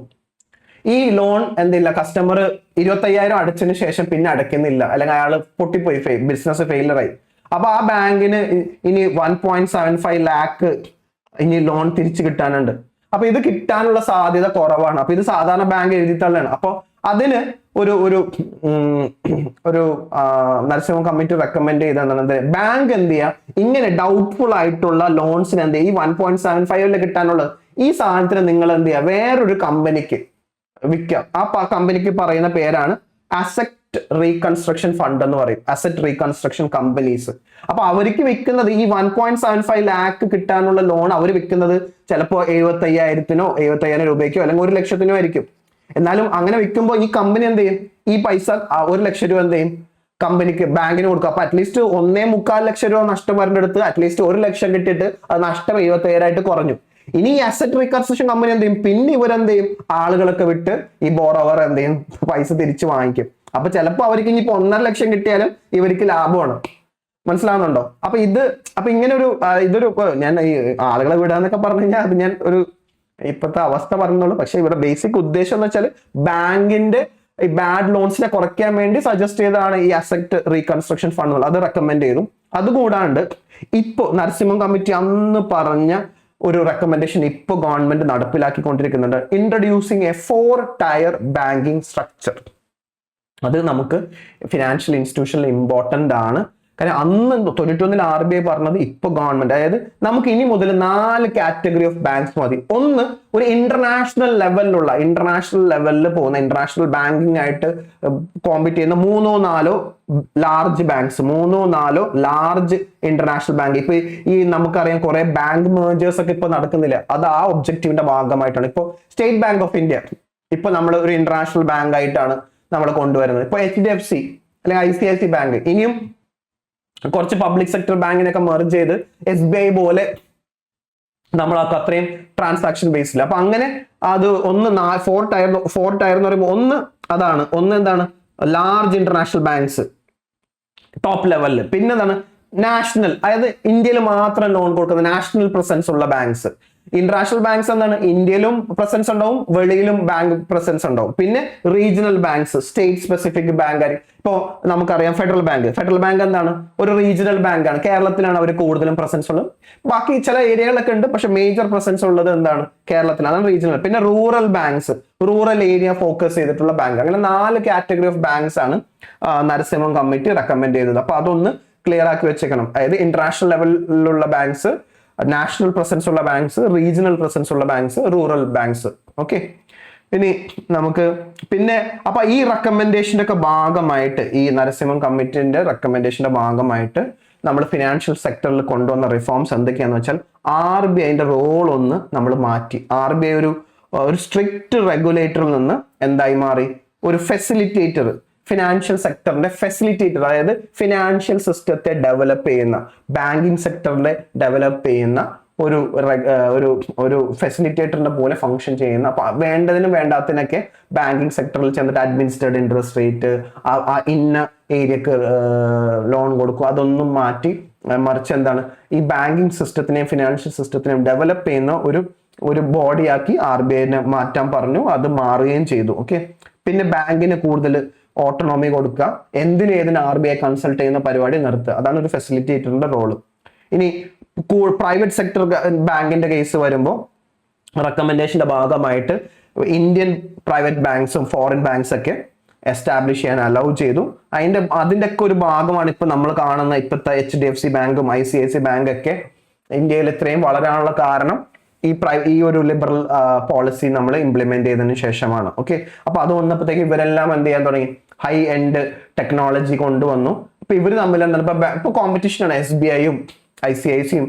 ഈ ലോൺ എന്തില്ല, കസ്റ്റമർ 25,000 അടച്ചതിന് ശേഷം പിന്നെ അടയ്ക്കുന്നില്ല, അല്ലെങ്കിൽ അയാൾ പൊട്ടിപ്പോയി, ബിസിനസ് ഫെയിലറായി. അപ്പൊ ആ ബാങ്കിന് ഇനി 1.75 lakh ഇനി ലോൺ തിരിച്ചു കിട്ടാനുണ്ട്. അപ്പൊ ഇത് കിട്ടാനുള്ള സാധ്യത കുറവാണ്. അപ്പൊ ഇത് സാധാരണ ബാങ്ക് എഴുതി തള്ളാണ്. അപ്പൊ അതിന് ഒരു നരസിംഹം കമ്മിറ്റി റെക്കമെൻഡ് ചെയ്തത് ബാങ്ക് എന്ത് ചെയ്യാ, ഇങ്ങനെ ഡൗട്ട്ഫുൾ ആയിട്ടുള്ള ലോൺസിന് എന്ത് ചെയ്യുക, ഈ 1.75 കിട്ടാനുള്ളത് ഈ സാധനത്തിന് നിങ്ങൾ എന്ത് ചെയ്യുക, വേറൊരു കമ്പനിക്ക് വിൽക്കാം. ആ കമ്പനിക്ക് പറയുന്ന പേരാണ് അസറ്റ് റീകൺസ്ട്രക്ഷൻ ഫണ്ട് എന്ന് പറയും, അസറ്റ് റീകൺസ്ട്രക്ഷൻ കമ്പനീസ്. അപ്പൊ അവർക്ക് വിൽക്കുന്നത് ഈ 1.75 lakh കിട്ടാനുള്ള ലോൺ അവർ വിൽക്കുന്നത് ചിലപ്പോൾ 75,000 രൂപയ്ക്കോ അല്ലെങ്കിൽ 1 ലക്ഷത്തിനോ ആയിരിക്കും. എന്നാലും അങ്ങനെ വിൽക്കുമ്പോൾ ഈ കമ്പനി എന്ത് ചെയ്യും, ഈ പൈസ 1 ലക്ഷം രൂപ എന്ത് ചെയ്യും, കമ്പനിക്ക് ബാങ്കിന് കൊടുക്കുക. അപ്പൊ അറ്റ്ലീസ്റ്റ് 1.25 ലക്ഷം രൂപ നഷ്ടം വരേണ്ട അടുത്ത് അറ്റ്ലീസ്റ്റ് 1 ലക്ഷം കിട്ടിയിട്ട് അത് നഷ്ടം 77,000 കുറഞ്ഞു. ഇനി ഈ അസറ്റ് റീകൺസ്ട്രക്ഷൻ കമ്പനി എന്ത് ചെയ്യും? പിന്നെ ഇവരെന്ത് ചെയ്യും? ആളുകളൊക്കെ വിട്ട് ഈ ബോറോവർ എന്ത് ചെയ്യും? പൈസ തിരിച്ചു വാങ്ങിക്കും. അപ്പൊ ചിലപ്പോൾ അവർക്ക് ഇനി 1.5 ലക്ഷം കിട്ടിയാലും ഇവർക്ക് ലാഭമാണ്. മനസ്സിലാവുന്നുണ്ടോ? അപ്പൊ ഇങ്ങനെ ഒരു ഇതൊരു ഞാൻ ഈ ആളുകളെ വിടാന്നൊക്കെ പറഞ്ഞു കഴിഞ്ഞാൽ അത് ഞാൻ ഒരു ഇപ്പോഴത്തെ അവസ്ഥ പറഞ്ഞുള്ളൂ. പക്ഷെ ഇവിടെ ബേസിക് ഉദ്ദേശം എന്ന് വെച്ചാൽ ബാങ്കിന്റെ ഈ ബാഡ് ലോൺസിനെ കുറയ്ക്കാൻ വേണ്ടി സജസ്റ്റ് ചെയ്തതാണ് ഈ അസറ്റ് റീകൺസ്ട്രക്ഷൻ ഫണ്ടുകൾ. അത് റെക്കമെൻഡ് ചെയ്തു. അതുകൂടാണ്ട് ഇപ്പോ നരസിംഹം കമ്മിറ്റി അന്ന് പറഞ്ഞ ഒരു റെക്കമെൻഡേഷൻ ഇപ്പൊ ഗവൺമെന്റ് നടപ്പിലാക്കിക്കൊണ്ടിരിക്കുന്നുണ്ട്. Introducing a 4 tier banking structure. അത് നമുക്ക് ഫിനാൻഷ്യൽ ഇൻസ്റ്റിറ്റ്യൂഷനിൽ ഇമ്പോർട്ടന്റ് ആണ്. കാരണം അന്ന് 91 RBI പറഞ്ഞത് ഇപ്പൊ ഗവൺമെന്റ്, അതായത് നമുക്ക് ഇനി മുതൽ 4 കാറ്റഗറി ഓഫ് ബാങ്ക്സ് മതി. ഒന്ന്, ഒരു ഇന്റർനാഷണൽ ലെവലിൽ പോകുന്ന ഇന്റർനാഷണൽ ബാങ്കിങ് ആയിട്ട് കോമ്പീറ്റ് ചെയ്യുന്ന 3-4 large banks, 3-4 large international bank. ഇപ്പൊ ഈ നമുക്കറിയാം കുറെ ബാങ്ക് മേജേഴ്സ് ഒക്കെ ഇപ്പൊ നടക്കുന്നില്ല. അത് ആ ഒബ്ജക്റ്റീവിന്റെ ഭാഗമായിട്ടാണ്. ഇപ്പൊ സ്റ്റേറ്റ് ബാങ്ക് ഓഫ് ഇന്ത്യ ഇപ്പൊ നമ്മൾ ഒരു ഇന്റർനാഷണൽ ബാങ്ക് ആയിട്ടാണ് നമ്മൾ കൊണ്ടുവരുന്നത്. ഇപ്പൊ HDFC അല്ലെങ്കിൽ ICICI ബാങ്ക്, ഇനിയും കുറച്ച് പബ്ലിക് സെക്ടർ ബാങ്കിനൊക്കെ മെർജ് ചെയ്ത് SBI പോലെ നമ്മളൊക്കെ അത്രയും ട്രാൻസാക്ഷൻ ബേസിൽ. അപ്പൊ അങ്ങനെ അത് ഒന്ന് 4 ടയർ എന്ന് പറയുമ്പോൾ ഒന്ന് എന്താണ് ലാർജ് ഇന്റർനാഷണൽ ബാങ്ക്സ് ടോപ്പ് ലെവലിൽ. പിന്നെ എന്താണ് നാഷണൽ, അതായത് ഇന്ത്യയിൽ മാത്രം ലോൺ കൊടുക്കുന്ന നാഷണൽ പ്രസൻസ് ഉള്ള ബാങ്ക്സ്. ഇന്റർനാഷണൽ ബാങ്ക്സ് എന്താണ് ഇന്ത്യയിലും പ്രസൻസ് ഉണ്ടാവും, വെളിയിലും ബാങ്ക് പ്രസൻസ് ഉണ്ടാവും. പിന്നെ regional banks, state specific bank. ഇപ്പോ നമുക്കറിയാം ഫെഡറൽ ബാങ്ക് എന്താണ് ഒരു റീജിയണൽ ബാങ്കാണ്. കേരളത്തിലാണ് അവർ കൂടുതലും പ്രസൻസ് ഉള്ളത്. ബാക്കി ചില ഏരിയകളൊക്കെ ഉണ്ട്, പക്ഷെ മേജർ പ്രസൻസ് ഉള്ളത് എന്താണ് കേരളത്തിലാണ്, അതാണ് റീജിയണൽ. പിന്നെ rural banks, rural area focus ചെയ്തിട്ടുള്ള ബാങ്ക്. അങ്ങനെ 4 കാറ്റഗറി ഓഫ് ബാങ്ക്സ് ആണ് നരസിംഹം കമ്മിറ്റി റെക്കമെൻഡ് ചെയ്തത്. അപ്പൊ അതൊന്ന് ക്ലിയർ ആക്കി വെച്ചേക്കണം. അതായത് ഇന്റർനാഷണൽ ലെവലിലുള്ള ബാങ്ക്സ്, നാഷണൽ പ്രസൻസ് ഉള്ള ബാങ്ക്സ്, റീജിയണൽ പ്രസൻസ് ഉള്ള ബാങ്ക്സ്, റൂറൽ ബാങ്ക്സ്. ഓക്കെ, ഇനി നമുക്ക് പിന്നെ അപ്പൊ ഈ റെക്കമെൻഡേഷന്റെ ഒക്കെ ഭാഗമായിട്ട്, ഈ നരസിംഹം കമ്മിറ്റിന്റെ റെക്കമെൻഡേഷന്റെ ഭാഗമായിട്ട് നമ്മൾ ഫിനാൻഷ്യൽ സെക്ടറിൽ കൊണ്ടുവന്ന റിഫോംസ് എന്തൊക്കെയാന്ന് വെച്ചാൽ RBIന്റെ റോൾ ഒന്ന് നമ്മൾ മാറ്റി. RBI ഒരു സ്ട്രിക്റ്റ് റെഗുലേറ്ററിൽ നിന്ന് എന്തായി മാറി? ഒരു ഫെസിലിറ്റേറ്റർ, ഫിനാൻഷ്യൽ സെക്ടറിന്റെ ഫെസിലിറ്റേറ്റർ, അതായത് ഫിനാൻഷ്യൽ സിസ്റ്റത്തെ ഡെവലപ്പ് ചെയ്യുന്ന, ബാങ്കിങ് സെക്ടറിനെ ഡെവലപ്പ് ചെയ്യുന്ന ഒരു ഫെസിലിറ്റേറ്ററിന്റെ പോലെ ഫംഗ്ഷൻ ചെയ്യുന്ന. അപ്പൊ വേണ്ടതിനും വേണ്ടാത്തതിനൊക്കെ ബാങ്കിങ് സെക്ടറിൽ ചെന്നിട്ട് അഡ്മിനിസ്ട്രേറ്റഡ് ഇൻട്രസ്റ്റ് റേറ്റ്, ഇന്ന ഏരിയക്ക് ലോൺ കൊടുക്കും, അതൊന്നും മാറ്റി മറിച്ച് എന്താണ് ഈ ബാങ്കിങ് സിസ്റ്റത്തിനെയും ഫിനാൻഷ്യൽ സിസ്റ്റത്തിനെയും ഡെവലപ്പ് ചെയ്യുന്ന ഒരു ബോഡിയാക്കി RBIനെ മാറ്റാൻ പറഞ്ഞു. അത് മാറുകയും ചെയ്തു. ഓക്കെ, പിന്നെ ബാങ്കിന് കൂടുതൽ ഓട്ടോണോമി കൊടുക്കുക, ഏതിന് RBI കൺസൾട്ട് ചെയ്യുന്ന പരിപാടി നിർത്തുക. അതാണ് ഒരു ഫെസിലിറ്റേറ്ററിന്റെ റോള്. ഇനി പ്രൈവറ്റ് സെക്ടർ ബാങ്കിന്റെ കേസ് വരുമ്പോൾ റെക്കമെൻഡേഷന്റെ ഭാഗമായിട്ട് ഇന്ത്യൻ പ്രൈവറ്റ് ബാങ്ക്സും ഫോറിൻ ബാങ്ക്സ് ഒക്കെ എസ്റ്റാബ്ലിഷ് ചെയ്യാൻ അലൗ ചെയ്തു. അതിന്റെ ഒക്കെ ഒരു ഭാഗമാണ് ഇപ്പൊ നമ്മൾ കാണുന്ന ഇപ്പോഴത്തെ HDFC ബാങ്കും ICICI ബാങ്ക് ഒക്കെ ഇന്ത്യയിൽ ഇത്രയും വളരാനുള്ള കാരണം ഈ ഒരു ലിബറൽ പോളിസി നമ്മൾ ഇംപ്ലിമെന്റ് ചെയ്തതിനു ശേഷമാണ്. ഓക്കെ, അപ്പൊ അത് വന്നപ്പോഴത്തേക്ക് ഇവരെല്ലാം എന്ത് ചെയ്യാൻ തുടങ്ങി? ഹൈ എൻഡ് ടെക്നോളജി കൊണ്ടുവന്നു. ഇപ്പൊ ഇവര് തമ്മിൽ എന്താണ് ഇപ്പൊ കോമ്പറ്റീഷൻ ആണ്. SBIയും ICICIയും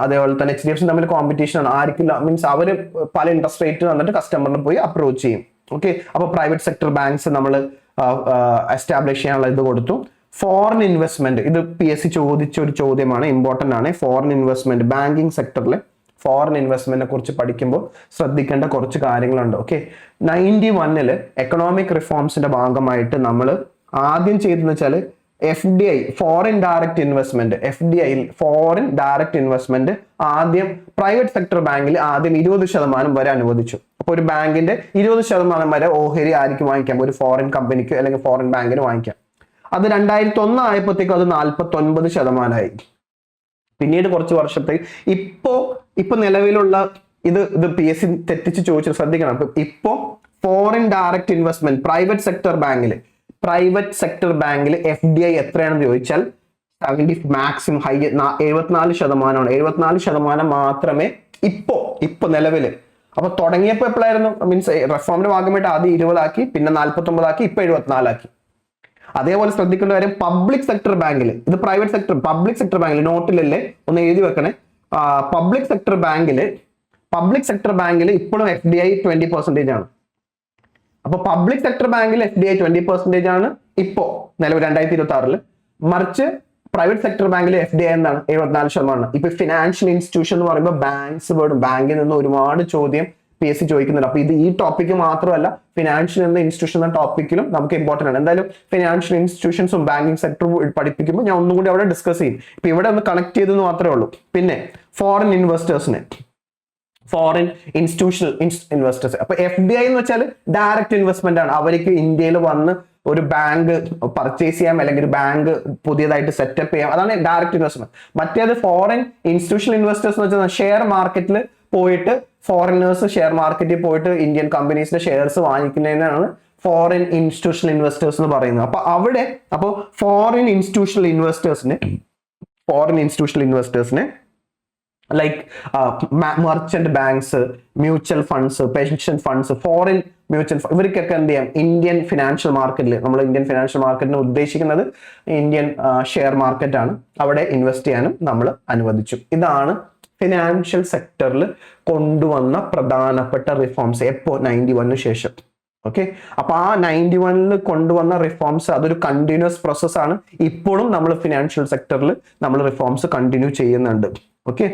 അതേപോലെ തന്നെ HDFC തമ്മിൽ കോമ്പറ്റീഷൻ ആണ്. ആർക്കില്ല മീൻസ് അവര് പല ഇൻട്രസ്റ്റ് റേറ്റ് തന്നിട്ട് കസ്റ്റമറിനെ പോയി അപ്രോച്ച് ചെയ്യും. ഓക്കെ, അപ്പൊ പ്രൈവറ്റ് സെക്ടർ ബാങ്ക്സ് നമ്മൾ എസ്റ്റാബ്ലിഷ് ചെയ്യാനുള്ള ഇത് കൊടുത്തു. ഫോറിൻ ഇൻവെസ്റ്റ്മെന്റ്, ഇത് PSC ചോദിച്ച ഒരു ചോദ്യമാണ്, ഇമ്പോർട്ടന്റ് ആണ്. ഫോറിൻ ഇൻവെസ്റ്റ്മെന്റ്, ബാങ്കിങ് സെക്ടറിലെ ഫോറിൻ ഇൻവെസ്റ്റ്മെന്റിനെ കുറിച്ച് പഠിക്കുമ്പോൾ ശ്രദ്ധിക്കേണ്ട കുറച്ച് കാര്യങ്ങളുണ്ട്. ഓക്കെ, 91 എക്കണോമിക് റിഫോംസിന്റെ ഭാഗമായിട്ട് നമ്മൾ ആദ്യം ചെയ്തെന്ന് വെച്ചാൽ FDI, foreign direct investment, FDI foreign direct investment ആദ്യം പ്രൈവറ്റ് സെക്ടർ ബാങ്കിൽ ആദ്യം 20% വരെ അനുവദിച്ചു. അപ്പൊ ഒരു ബാങ്കിന്റെ 20% വരെ ഓഹരി ആർക്ക് വാങ്ങിക്കാം? ഒരു ഫോറിൻ കമ്പനിക്ക് അല്ലെങ്കിൽ ഫോറിൻ ബാങ്കിന് വാങ്ങിക്കാം. അത് 2001 ആയപ്പോഴത്തേക്കും അത് 49%. പിന്നീട് കുറച്ച് വർഷത്തേക്ക് ഇപ്പൊ നിലവിലുള്ള ഇത് PSC തെറ്റിച്ച് ചോദിച്ചു, ശ്രദ്ധിക്കണം. ഇപ്പോ foreign direct investment private sector ബാങ്കിൽ FDI എത്രയാണെന്ന് ചോദിച്ചാൽ മാക്സിമം ഹൈ 74%. 74% മാത്രമേ ഇപ്പൊ നിലവില്. അപ്പൊ തുടങ്ങിയപ്പോ എപ്പോഴായിരുന്നു? മീൻസ് റിഫോമിന്റെ ഭാഗമായിട്ട് ആദ്യം 20 ആക്കി, പിന്നെ 49 ആക്കി, ഇപ്പൊ 74 ആക്കി. അതേപോലെ ശ്രദ്ധിക്കേണ്ട കാര്യം പബ്ലിക് സെക്ടർ ബാങ്കിൽ, ഇത് പബ്ലിക് സെക്ടർ ബാങ്കിൽ നോട്ടിലല്ലേ, ഒന്ന് എഴുതി വെക്കണേ. പബ്ലിക് സെക്ടർ ബാങ്കിൽ ഇപ്പോഴും FDI 20% ആണ്. അപ്പൊ പബ്ലിക് സെക്ടർ ബാങ്കിൽ FDI 20% ആണ്, ഇപ്പോ നിലവിൽ 2026 മറിച്ച് പ്രൈവറ്റ് സെക്ടർ ബാങ്കിൽ FDI എന്താണ് 74%. ഇപ്പൊ ഫിനാൻഷ്യൽ ഇൻസ്റ്റിറ്റ്യൂഷൻ എന്ന് പറയുമ്പോൾ ബാങ്ക്സ് വേർഡ്, ബാങ്കിൽ നിന്ന് ഒരുപാട് ചോദ്യം PSC ചോദിക്കുന്നുണ്ട്. അപ്പൊ ഇത് ഈ ടോപ്പിക്ക് മാത്രമല്ല, ഫിനാൻഷ്യൽ എന്ന ഇൻസ്റ്റിറ്റ്യൂഷൻ എന്ന ടോപ്പിക്കിലും നമുക്ക് ഇമ്പോർട്ടന്റ് ആണ്. എന്തായാലും ഫിനാൻഷ്യൽ ഇൻസ്റ്റിറ്റ്യൂഷൻസും ബാങ്കിങ് സെക്ടറും പഠിപ്പിക്കുമ്പോൾ ഞാൻ ഒന്നും കൂടി അവിടെ ഡിസ്കസ് ചെയ്യും. ഇപ്പൊ ഇവിടെ ഒന്ന് കണക്ട് ചെയ്തെന്ന് മാത്രമേ ഉള്ളൂ. പിന്നെ ഫോറിൻ ഇൻവെസ്റ്റേഴ്സിന്, ഫോറിൻ ഇൻസ്റ്റിറ്റ്യൂഷണൽ ഇൻവെസ്റ്റേഴ്സ്, അപ്പൊ FDI എന്ന് വെച്ചാൽ ഡയറക്റ്റ് ഇൻവെസ്റ്റ്മെന്റ് ആണ്. അവർക്ക് ഇന്ത്യയിൽ വന്ന് ഒരു ബാങ്ക് പർച്ചേസ് ചെയ്യാം, അല്ലെങ്കിൽ ഒരു ബാങ്ക് പുതിയതായിട്ട് സെറ്റപ്പ് ചെയ്യാം, അതാണ് ഡയറക്റ്റ് ഇൻവെസ്റ്റ്മെന്റ്. മറ്റേത് ഫോറിൻ ഇൻസ്റ്റിറ്റ്യൂഷണൽ ഇൻവെസ്റ്റേഴ്സ് എന്ന് വെച്ചാൽ ഷെയർ മാർക്കറ്റിൽ പോയിട്ട്, ഫോറിനേഴ്സ് ഷെയർ മാർക്കറ്റിൽ പോയിട്ട് ഇന്ത്യൻ കമ്പനീസിന്റെ ഷെയർസ് വാങ്ങിക്കുന്നതിനാണ് ഫോറിൻ ഇൻസ്റ്റിറ്റ്യൂഷണൽ ഇൻവെസ്റ്റേഴ്സ് എന്ന് പറയുന്നത്. അപ്പോൾ ഫോറിൻ ഇൻസ്റ്റിറ്റ്യൂഷണൽ ഇൻവെസ്റ്റേഴ്സിനെ like merchant banks, mutual funds, pension funds, foreign mutual fund, ഇവർക്കൊക്കെ എന്ത് ചെയ്യാം, ഇന്ത്യൻ ഫിനാൻഷ്യൽ മാർക്കറ്റിൽ, നമ്മൾ ഇന്ത്യൻ ഫിനാൻഷ്യൽ മാർക്കറ്റിന് ഉദ്ദേശിക്കുന്നത് ഇന്ത്യൻ ഷെയർ മാർക്കറ്റ് ആണ്, അവിടെ ഇൻവെസ്റ്റ് ചെയ്യാനും നമ്മൾ അനുവദിച്ചു. ഇതാണ് ഫിനാൻഷ്യൽ സെക്ടറിൽ കൊണ്ടുവന്ന പ്രധാനപ്പെട്ട റിഫോംസ്. എപ്പോ 91 ശേഷം. ഓക്കെ, അപ്പൊ ആ 91 കൊണ്ടുവന്ന റിഫോംസ് അതൊരു കണ്ടിന്യൂസ് പ്രോസസ് ആണ്. ഇപ്പോഴും നമ്മൾ ഫിനാൻഷ്യൽ സെക്ടറിൽ നമ്മൾ റിഫോംസ് കണ്ടിന്യൂ ചെയ്യുന്നുണ്ട്. ഓക്കെ,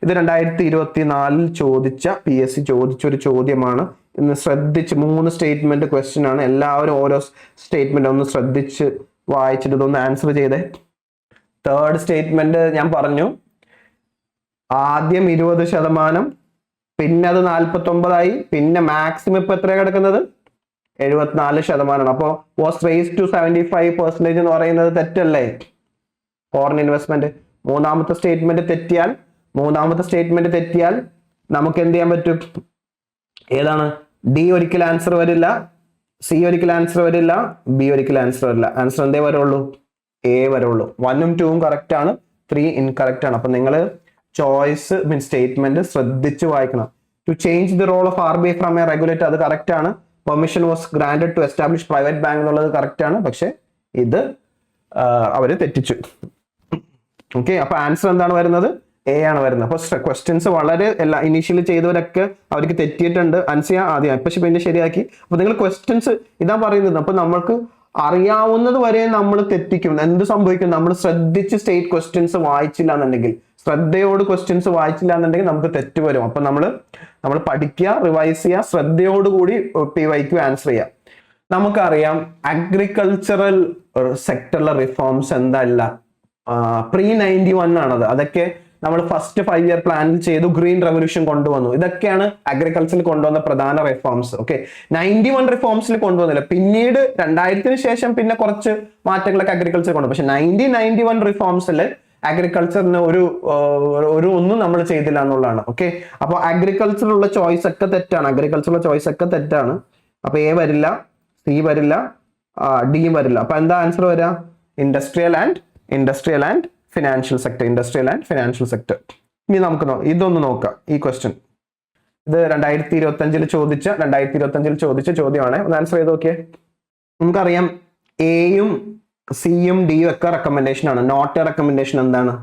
ഇത് 2024 ചോദിച്ച PSC ചോദിച്ച ഒരു ചോദ്യമാണ്. ഇന്ന് ശ്രദ്ധിച്ച് 3 സ്റ്റേറ്റ്മെന്റ് ക്വസ്റ്റ്യൻ ആണ്. എല്ലാവരും ഓരോ സ്റ്റേറ്റ്മെന്റ് ഒന്ന് ശ്രദ്ധിച്ച് വായിച്ചിട്ട് ഇതൊന്ന് ആൻസർ ചെയ്തേ. തേർഡ് സ്റ്റേറ്റ്മെന്റ് ഞാൻ പറഞ്ഞു, ആദ്യം 20%, പിന്നെ അത് 49 പിന്നെ മാക്സിമം ഇപ്പൊ എത്ര കിടക്കുന്നത് 74%. അപ്പോ വാസ് റേസ് ടു 75% എന്ന് പറയുന്നത് തെറ്റല്ലേ ഫോറിൻ ഇൻവെസ്റ്റ്മെന്റ്? മൂന്നാമത്തെ സ്റ്റേറ്റ്മെന്റ് തെറ്റിയാൽ നമുക്ക് എന്ത് ചെയ്യാൻ പറ്റും? ഏതാണ്? D ഒരിക്കലും ആൻസർ വരില്ല, C ഒരിക്കലും ആൻസർ വരില്ല, B ഒരിക്കലും ആൻസർ വരില്ല. ആൻസർ എന്തേ വരുള്ളൂ? A വരുള്ളൂ. 1ഉം 2ഉം കറക്റ്റ് ആണ്, 3 ഇൻകറക്റ്റ് ആണ്. അപ്പൊ നിങ്ങൾ ചോയ്സ് മീൻസ് സ്റ്റേറ്റ്മെന്റ് ശ്രദ്ധിച്ച് വായിക്കണം. To change the role of RBI from a regulator, അത് കറക്റ്റ് ആണ്. Permission was granted to establish private bank എന്നുള്ളത് കറക്റ്റ് ആണ്. പക്ഷെ ഇത് അവര് തെറ്റിച്ചു. ഓക്കെ, അപ്പൊ ആൻസർ എന്താണ് വരുന്നത്? A ആണ് വരുന്നത്. അപ്പൊ ക്വസ്റ്റ്യൻസ് വളരെ ഇനീഷ്യലി ചെയ്തവരൊക്കെ അവർക്ക് തെറ്റിയിട്ടുണ്ട്. അൻസിയ ആദ്യം ഇപ്പൊ പിന്നെ ശരിയാക്കി. അപ്പൊ നിങ്ങൾ ക്വസ്റ്റ്യൻസ് ഇതാ പറയുന്നത്. അപ്പൊ നമ്മൾക്ക് അറിയാവുന്നത് വരെ നമ്മൾ തെറ്റിക്കും. എന്ത് സംഭവിക്കും? നമ്മൾ ശ്രദ്ധിച്ച് സ്റ്റേറ്റ് ക്വസ്റ്റ്യൻസ് വായിച്ചില്ല എന്നുണ്ടെങ്കിൽ, ശ്രദ്ധയോട് ക്വസ്റ്റ്യൻസ് വായിച്ചില്ല എന്നുണ്ടെങ്കിൽ നമുക്ക് തെറ്റ് വരും. അപ്പൊ നമ്മൾ പഠിക്കുക, റിവൈസ് ചെയ്യുക, ശ്രദ്ധയോടുകൂടി PYQ ആൻസർ ചെയ്യുക. നമുക്കറിയാം അഗ്രികൾച്ചറൽ സെക്ടറിലെ റിഫോംസ് എന്തല്ല, pre-91 ആണത്. അതൊക്കെ നമ്മൾ ഫസ്റ്റ് 5 ഇയർ പ്ലാനിൽ ചെയ്തു, ഗ്രീൻ റെവല്യൂഷൻ കൊണ്ടുവന്നു. ഇതൊക്കെയാണ് അഗ്രികൾച്ചറിൽ കൊണ്ടുവന്ന പ്രധാന റിഫോംസ്. ഓക്കെ, 91 റിഫോംസിൽ കൊണ്ടുവന്നില്ല. പിന്നീട് 2000 ശേഷം പിന്നെ കുറച്ച് മാറ്റങ്ങളൊക്കെ അഗ്രികൾച്ചർ കൊണ്ടുവന്നു. പക്ഷെ 1991 റിഫോംസിൽ അഗ്രികൾച്ചറിന് ഒരു ഒന്നും നമ്മൾ ചെയ്തില്ല എന്നുള്ളതാണ്. ഓക്കെ, അപ്പൊ അഗ്രികൾച്ചറിലുള്ള ചോയ്സ് ഒക്കെ തെറ്റാണ്. അപ്പൊ A വരില്ല, C വരില്ല, D വരില്ല. അപ്പൊ എന്താ ആൻസർ വരിക? Industrial and financial sector. ഇനി നമുക്ക് ഇതൊന്ന് നോക്കാം. ഈ ക്വസ്റ്റ്യൻ ഇത് 2025 ചോദിച്ച ചോദ്യമാണ്. ഒന്ന് ആൻസർ ചെയ്ത് നോക്കിയേ. നമുക്കറിയാം Aയും Cയും Dയും ഒക്കെ റെക്കമെൻഡേഷൻ ആണ്. നോട്ട് റെക്കമെൻഡേഷൻ എന്താണ്?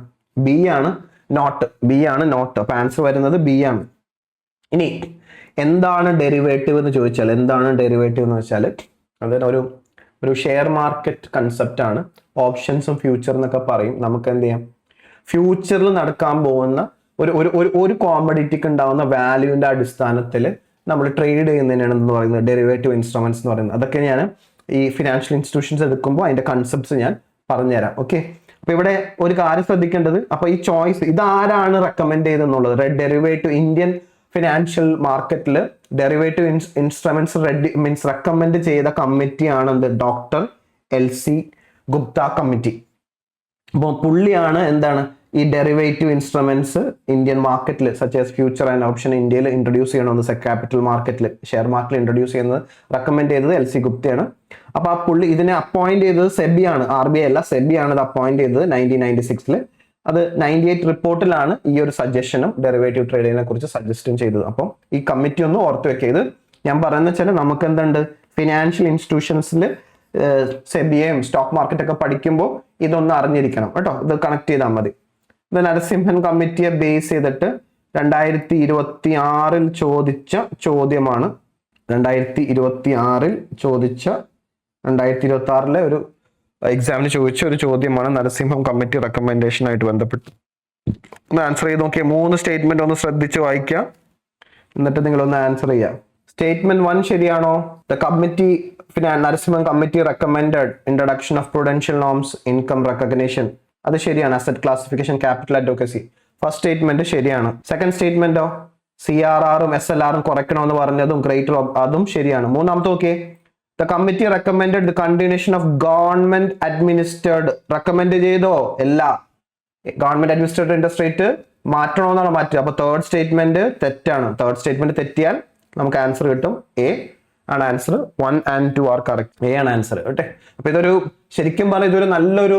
B ആണ് നോട്ട്. അപ്പൊ ആൻസർ വരുന്നത് B ആണ്. ഇനി എന്താണ് ഡെറിവേറ്റീവ് എന്ന് ചോദിച്ചാൽ, ഒരു ഷെയർ മാർക്കറ്റ് കൺസെപ്റ്റ് ആണ്. ഓപ്ഷൻസും ഫ്യൂച്ചർ എന്നൊക്കെ പറയും. നമുക്ക് എന്ത് ചെയ്യാം, ഫ്യൂച്ചറിൽ നടക്കാൻ പോകുന്ന ഒരു കോമഡിറ്റിക്ക് ഉണ്ടാവുന്ന വാല്യൂവിന്റെ അടിസ്ഥാനത്തിൽ നമ്മൾ ട്രേഡ് ചെയ്യുന്നതിനാണ് എന്ന് പറയുന്നത് ഡെറിവേറ്റീവ് ഇൻസ്ട്രുമെന്റ്സ് എന്ന് പറയുന്നത്. അതൊക്കെ ഞാൻ ഈ ഫിനാൻഷ്യൽ ഇൻസ്റ്റിറ്റ്യൂഷൻസ് എടുക്കുമ്പോൾ അതിന്റെ കൺസെപ്റ്റ്സ് ഞാൻ പറഞ്ഞുതരാം. ഓക്കെ, അപ്പൊ ഇവിടെ ഒരു കാര്യം ശ്രദ്ധിക്കേണ്ടത്, അപ്പൊ ഈ ചോയ്സ് ഇതാരാണ് റെക്കമെൻഡ് ചെയ്തെന്നുള്ളത്, ഡെറിവേറ്റീവ് ഇന്ത്യൻ ഫിനാൻഷ്യൽ മാർക്കറ്റിൽ ഡെറിവേറ്റീവ് ഇൻസ്ട്രുമെന്റ്സ് റെക്കമെൻഡ് ചെയ്ത കമ്മിറ്റിയാണ് ഡോക്ടർ LC ഗുപ്ത കമ്മിറ്റി. അപ്പോൾ പുള്ളിയാണ് എന്താണ് ഈ ഡെറിവേറ്റീവ് ഇൻസ്ട്രുമെന്റ്സ് ഇന്ത്യൻ മാർക്കറ്റിൽ such as future and option ഇന്ത്യയിൽ ഇൻട്രൊഡ്യൂസ് ചെയ്യണമെന്ന് ക്യാപിറ്റൽ മാർക്കറ്റിൽ ഷെയർ മാർക്കറ്റിൽ ഇൻട്രൊഡ്യൂസ് ചെയ്യുന്നത് റെക്കമെൻഡ് ചെയ്തത് LC ഗുപ്തയാണ്. അപ്പൊ ആ പുള്ളി ഇതിനെ അപ്പോയിന്റ് ചെയ്തത് SEBI ആണ്, RBI അല്ല, SEBI ആണ് ഇത് അപ്പോയിന്റ് ചെയ്തത് 1996. അത് 98 റിപ്പോർട്ടിലാണ് ഈ ഒരു സജഷനും ഡെറിവേറ്റീവ് ട്രേഡിങ്ങിനെ കുറിച്ച് സജസ്റ്റും ചെയ്തത്. അപ്പം ഈ കമ്മിറ്റി ഒന്ന് ഓർത്ത് വെക്കുക. ഇത് ഞാൻ പറയുന്നത് വെച്ചാൽ നമുക്ക് എന്തുണ്ട്, ഫിനാൻഷ്യൽ ഇൻസ്റ്റിറ്റ്യൂഷൻസിൽ സെബിയെയും സ്റ്റോക്ക് മാർക്കറ്റ് ഒക്കെ പഠിക്കുമ്പോൾ ഇതൊന്ന് അറിഞ്ഞിരിക്കണം കേട്ടോ. ഇത് കണക്ട് ചെയ്താൽ മതി. ഇത് നരസിംഹൻ കമ്മിറ്റിയെ ബേസ് ചെയ്തിട്ട് 2026 ചോദിച്ച ചോദ്യമാണ്. 2026 ചോദിച്ച 2026 ഒരു എക്സാമിന് ചോദിച്ച ഒരു ചോദ്യമാണ് നരസിംഹം കമ്മിറ്റി റെക്കമെൻഡേഷൻ ആയിട്ട് ബന്ധപ്പെട്ട്. ഒന്ന് ആൻസർ ചെയ്ത് നോക്കിയാൽ 3 സ്റ്റേറ്റ്മെന്റ് ഒന്ന് ശ്രദ്ധിച്ച് വായിക്കാം, എന്നിട്ട് നിങ്ങളൊന്ന് ആൻസർ ചെയ്യാം. സ്റ്റേറ്റ്മെന്റ് 1 ശരിയാണോ? The committee Narasimham committee recommended introduction of Prudential norms income recognition. അത് ശരിയാണ്. Asset classification, capital advocacy. First statement ശരിയാണ്. സെക്കൻഡ് സ്റ്റേറ്റ്മെന്റോ CRR-ഉം SLR-ഉം കുറയ്ക്കണമെന്ന് പറഞ്ഞതും ഗ്രേറ്റർ അതും ശരിയാണ്. മൂന്നാമത്തെ okay, the committee recommended continuation of government administered. Recommend ചെയ്തോ? എല്ലാ ഗവൺമെന്റ് അഡ്മിനിസ്ട്രേറ്റഡ് ഇൻട്രസ്റ്റ് റേറ്റ് മാറ്റണമെന്നാണ് മാറ്റുക. അപ്പൊ തേർഡ് സ്റ്റേറ്റ്മെന്റ് തെറ്റാണ്. തേർഡ് സ്റ്റേറ്റ്മെന്റ് തെറ്റിയാൽ നമുക്ക് ആൻസർ കിട്ടും. എ ആണ് answer. 1 and 2 are correct. A ആണ് ആൻസർ കേട്ടെ. അപ്പൊ ഇതൊരു ശരിക്കും പറഞ്ഞാൽ ഇതൊരു നല്ലൊരു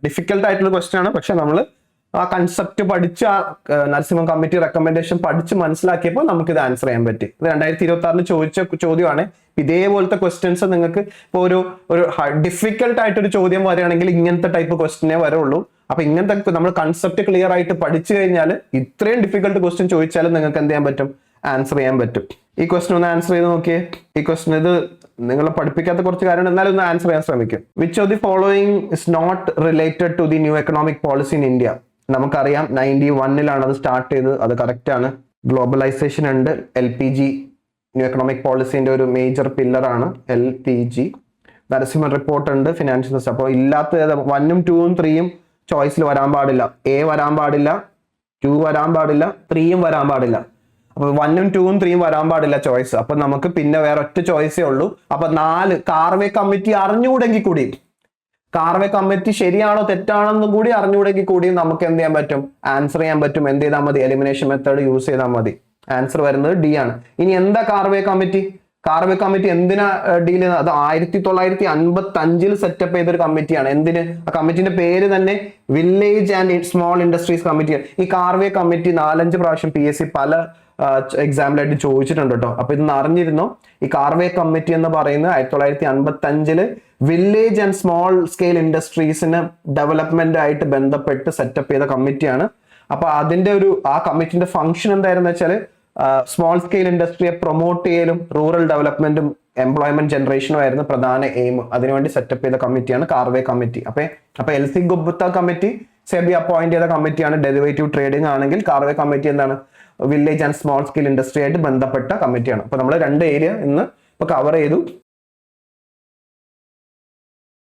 ഡിഫിക്കൽട്ട് ആയിട്ടുള്ള ക്വസ്റ്റ്യൻ ആണ്. പക്ഷെ നമ്മൾ ആ കൺസെപ്റ്റ് പഠിച്ച് നരസിംഹം കമ്മിറ്റി റെക്കമെൻഡേഷൻ പഠിച്ച് മനസ്സിലാക്കിയപ്പോൾ നമുക്ക് ഇത് ആൻസർ ചെയ്യാൻ പറ്റി. ഇത് 2026 ചോദിച്ച ചോദ്യമാണ്. ഇതേപോലത്തെ ക്വസ്റ്റ്യൻസ് നിങ്ങൾക്ക് ഇപ്പോൾ ഒരു ഡിഫിക്കൽട്ട് ആയിട്ടൊരു ചോദ്യം വരികയാണെങ്കിൽ ഇങ്ങനത്തെ ടൈപ്പ് ക്വസ്റ്റ്യനേ വരുള്ളൂ. അപ്പൊ ഇങ്ങനത്തെ നമ്മൾ കൺസെപ്റ്റ് ക്ലിയർ ആയിട്ട് പഠിച്ചു കഴിഞ്ഞാൽ ഇത്രയും ഡിഫിക്കൽട്ട് ക്വസ്റ്റ്യൻ ചോദിച്ചാലും നിങ്ങൾക്ക് എന്ത് ചെയ്യാൻ പറ്റും? ആൻസർ ചെയ്യാൻ പറ്റും. ഈ ക്വസ്റ്റ്യൻ ഒന്ന് ആൻസർ ചെയ്ത് നോക്കിയേ. ഈ ക്വസ്റ്റ്യൻ ഇത് നിങ്ങളെ പഠിപ്പിക്കാത്ത കുറച്ച് കാര്യമാണ്, എന്നാലും ഒന്ന് ആൻസർ ചെയ്യാൻ ശ്രമിക്കും. Which of the following is not related to the new economic policy in India? നമുക്കറിയാം 91 അത് സ്റ്റാർട്ട് ചെയ്തത്. അത് കറക്റ്റ് ആണ്. ഗ്ലോബലൈസേഷൻ ഉണ്ട്. LPG ന്യൂ എക്കണോമിക് പോളിസിന്റെ ഒരു മേജർ പില്ലറാണ് LPG. നരസിംഹ റിപ്പോർട്ട് ഉണ്ട്. Financial system. അപ്പോൾ ഇല്ലാത്ത 1ഉം 2ഉം 3ഉം ചോയ്സിൽ വരാൻ പാടില്ല. A വരാൻ പാടില്ല, 2 വരാൻ പാടില്ല, 3ഉം വരാൻ പാടില്ല. അപ്പൊ 1ഉം 2ഉം 3ഉം വരാൻ പാടില്ല ചോയ്സ്. അപ്പൊ നമുക്ക് പിന്നെ വേറെ ഒറ്റ ചോയ്സേ ഉള്ളൂ. അപ്പൊ 4 കാർവേ കമ്മിറ്റി അറിഞ്ഞുകൂടെങ്കിൽ കൂടി, കാർവേ കമ്മിറ്റി ശരിയാണോ തെറ്റാണെന്നും കൂടി അറിഞ്ഞുകൂടെങ്കിൽ കൂടി നമുക്ക് എന്ത് ചെയ്യാൻ പറ്റും? ആൻസർ ചെയ്യാൻ പറ്റും. എന്ത് ചെയ്താൽ മതി? എലിമിനേഷൻ മെത്തേഡ് യൂസ് ചെയ്താൽ മതി. ആൻസർ വരുന്നത് D ആണ്. ഇനി എന്താ കാർവേ കമ്മിറ്റി? കാർവേ കമ്മിറ്റി എന്തിനാ ഡീൽ ചെയ്യുന്നത്? അത് 1955 സെറ്റപ്പ് ചെയ്തൊരു കമ്മിറ്റിയാണ്. എന്തിന്? ആ കമ്മിറ്റിന്റെ പേര് തന്നെ വില്ലേജ് ആൻഡ് സ്മോൾ ഇൻഡസ്ട്രീസ് കമ്മിറ്റിയാണ്. ഈ കാർവേ കമ്മിറ്റി 4-5 പ്രാവശ്യം PSC പല എക്സാമ്പിളായിട്ട് ചോദിച്ചിട്ടുണ്ട് കേട്ടോ. അപ്പൊ ഇതൊന്ന് അറിഞ്ഞിരുന്നോ? ഈ കാർവേ കമ്മിറ്റി എന്ന് പറയുന്നത് 1955 വില്ലേജ് ആൻഡ് സ്മോൾ സ്കെയിൽ ഇൻഡസ്ട്രീസിന് ഡെവലപ്മെന്റ് ആയിട്ട് ബന്ധപ്പെട്ട് സെറ്റപ്പ് ചെയ്ത കമ്മിറ്റിയാണ്. അപ്പൊ അതിന്റെ ആ കമ്മിറ്റിന്റെ ഫംഗ്ഷൻ എന്തായിരുന്നു വെച്ചാൽ സ്മോൾ സ്കെയിൽ ഇൻഡസ്ട്രിയെ പ്രൊമോട്ട് ചെയ്യലും റൂറൽ ഡെവലപ്മെന്റും എംപ്ലോയ്മെന്റ് ജനറേഷനും ആയിരുന്നു പ്രധാന എയിം. അതിനുവേണ്ടി സെറ്റപ്പ് ചെയ്ത കമ്മിറ്റിയാണ് കാർവേ കമ്മിറ്റി. അപ്പൊ LC Gupta committee SEBI appoint ചെയ്ത കമ്മിറ്റിയാണ്. ഡെറിവേറ്റീവ് ട്രേഡിംഗ് ആണെങ്കിൽ കാർവേ കമ്മിറ്റി എന്താണ്? Village and small scale industry ആയിട്ട് ബന്ധപ്പെട്ട കമ്മിറ്റിയാണ്. അപ്പൊ നമ്മൾ 2 ഏരിയ ഇന്ന് ഇപ്പൊ കവർ ചെയ്തു.